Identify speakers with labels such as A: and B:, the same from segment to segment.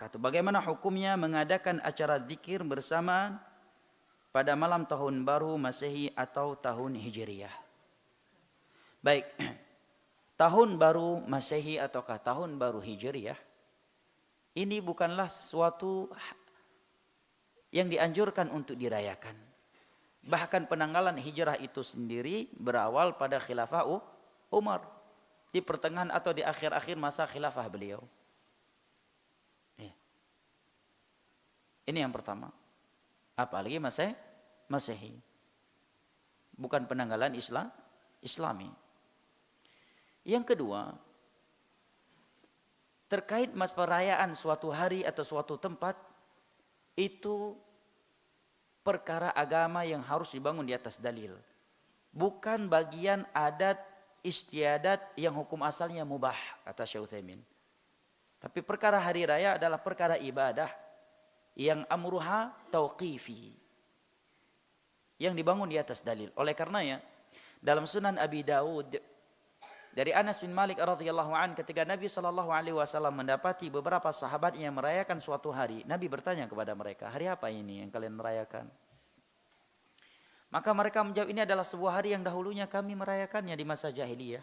A: Bagaimana hukumnya mengadakan acara zikir bersama pada malam tahun baru Masehi atau tahun Hijriyah? Baik, tahun baru Masehi ataukah tahun baru Hijriyah, ini bukanlah suatu yang dianjurkan untuk dirayakan. Bahkan penanggalan hijrah itu sendiri berawal pada khilafah Umar, di pertengahan atau di akhir-akhir masa khilafah beliau. Ini yang pertama. Apalagi Masehi. Bukan penanggalan Islami. Yang kedua, terkait perayaan suatu hari atau suatu tempat, itu perkara agama yang harus dibangun di atas dalil. Bukan bagian adat istiadat yang hukum asalnya mubah, kata Syekh Utsaimin. Tapi perkara hari raya adalah perkara ibadah yang amruha tauqifi, yang dibangun di atas dalil. Oleh karenanya dalam Sunan Abi Dawud dari Anas bin Malik radhiyallahu an, ketika Nabi sallallahu alaihi wasallam mendapati beberapa sahabatnya merayakan suatu hari, Nabi bertanya kepada mereka, hari apa ini yang kalian merayakan? Maka mereka menjawab, ini adalah sebuah hari yang dahulunya kami merayakannya di masa jahiliyah.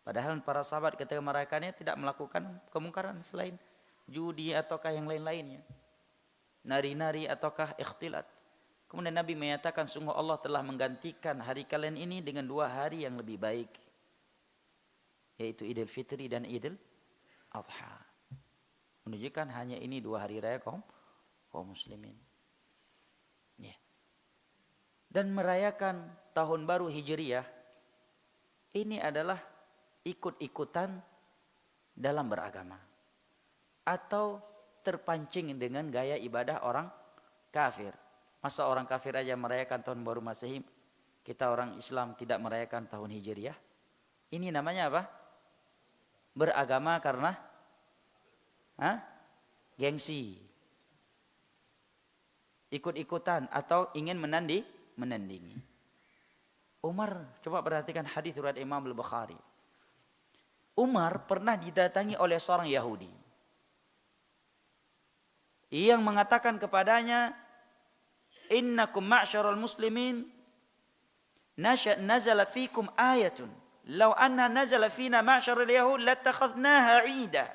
A: Padahal para sahabat ketika merayakannya tidak melakukan kemungkaran selain judi ataukah yang lain-lainnya, nari-nari ataukah ikhtilat. Kemudian Nabi menyatakan, sungguh Allah telah menggantikan hari kalian ini dengan 2 hari yang lebih baik, yaitu Idul Fitri dan Idul Adha. Menunjukkan hanya ini 2 hari raya kaum muslimin. Dan merayakan tahun baru Hijriyah ini adalah ikut-ikutan dalam beragama, atau terpancing dengan gaya ibadah orang kafir. Masa orang kafir aja merayakan tahun baru Masehi, kita orang Islam tidak merayakan tahun Hijriyah? Ini namanya apa? Beragama karena gengsi, ikut-ikutan, atau ingin menandingi. Umar, coba perhatikan hadis riwayat Imam Al-Bukhari. Umar pernah didatangi oleh seorang Yahudi yang mengatakan kepadanya, innakum ma'syaral muslimin nazala fikum ayatun law anna nazala fina ma'syaral yahud latakhadnaha 'ida.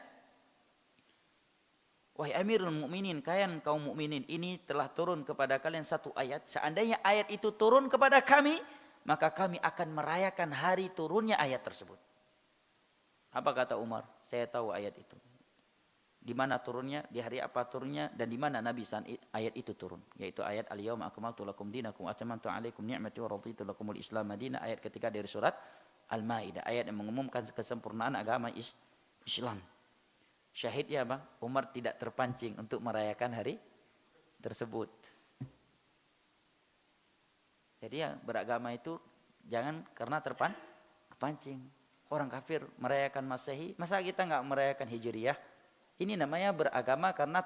A: Wahai Amirul Mukminin, kalian kaum mukminin, ini telah turun kepada kalian satu ayat. Seandainya ayat itu turun kepada kami, maka kami akan merayakan hari turunnya ayat tersebut. Apa kata Umar? Saya tahu ayat itu. Di mana turunnya, di hari apa turunnya, dan di mana Nabi saat ayat itu turun, yaitu ayat al-yauma akmaltu lakum dinakum wa atamantu alaikum ni'mati wa raditu lakumul islam madina, ayat ketiga dari surat Al-Maidah, ayat yang mengumumkan kesempurnaan agama Islam. Syahidnya apa? Umar tidak terpancing untuk merayakan hari tersebut. Jadi ya, beragama itu jangan karena terpancing. Orang kafir merayakan Masehi, masa kita nggak merayakan Hijriyah? Ini namanya beragama karena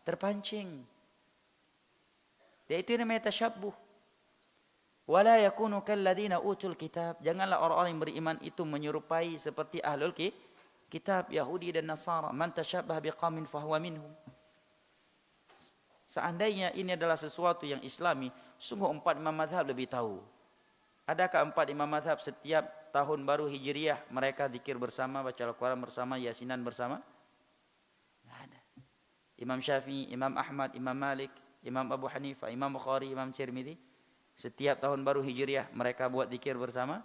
A: terpancing. Yaitu namanya tasyabbuh. Wala yakunu kalladzina utul kitab. Janganlah orang-orang yang beriman itu menyerupai seperti ahlul kitab Yahudi dan Nasara. Man tasyabbah biqaumin fahuwa minhum. Seandainya ini adalah sesuatu yang islami, sungguh 4 imam mazhab lebih tahu. Adakah 4 imam mazhab setiap tahun baru Hijriyah mereka zikir bersama, baca Al-Quran bersama, yasinan bersama? Tidak ada. Imam Syafi'i, Imam Ahmad, Imam Malik, Imam Abu Hanifah, Imam Bukhari, Imam Tirmidzi, setiap tahun baru Hijriyah mereka buat zikir bersama?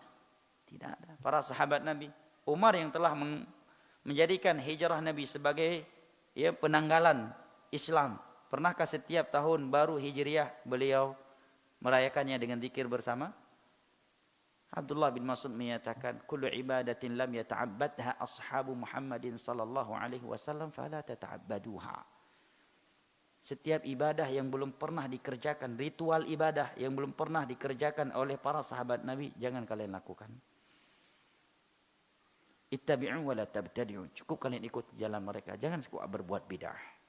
A: Tidak ada. Para sahabat Nabi, Umar yang telah menjadikan hijrah Nabi sebagai penanggalan Islam, pernahkah setiap tahun baru Hijriyah beliau merayakannya dengan zikir bersama? Abdullah bin Mas'ud menyatakan, kullu ibadatin lam yata'abbadha ashabu Muhammadin sallallahu alaihi wasallam fala tata'abbaduha. Setiap ibadah yang belum pernah dikerjakan, ritual ibadah yang belum pernah dikerjakan oleh para sahabat Nabi, jangan kalian lakukan. Ittabi'u wa la tabtadi'u. Cukup kalian ikut jalan mereka, jangan suka berbuat bid'ah.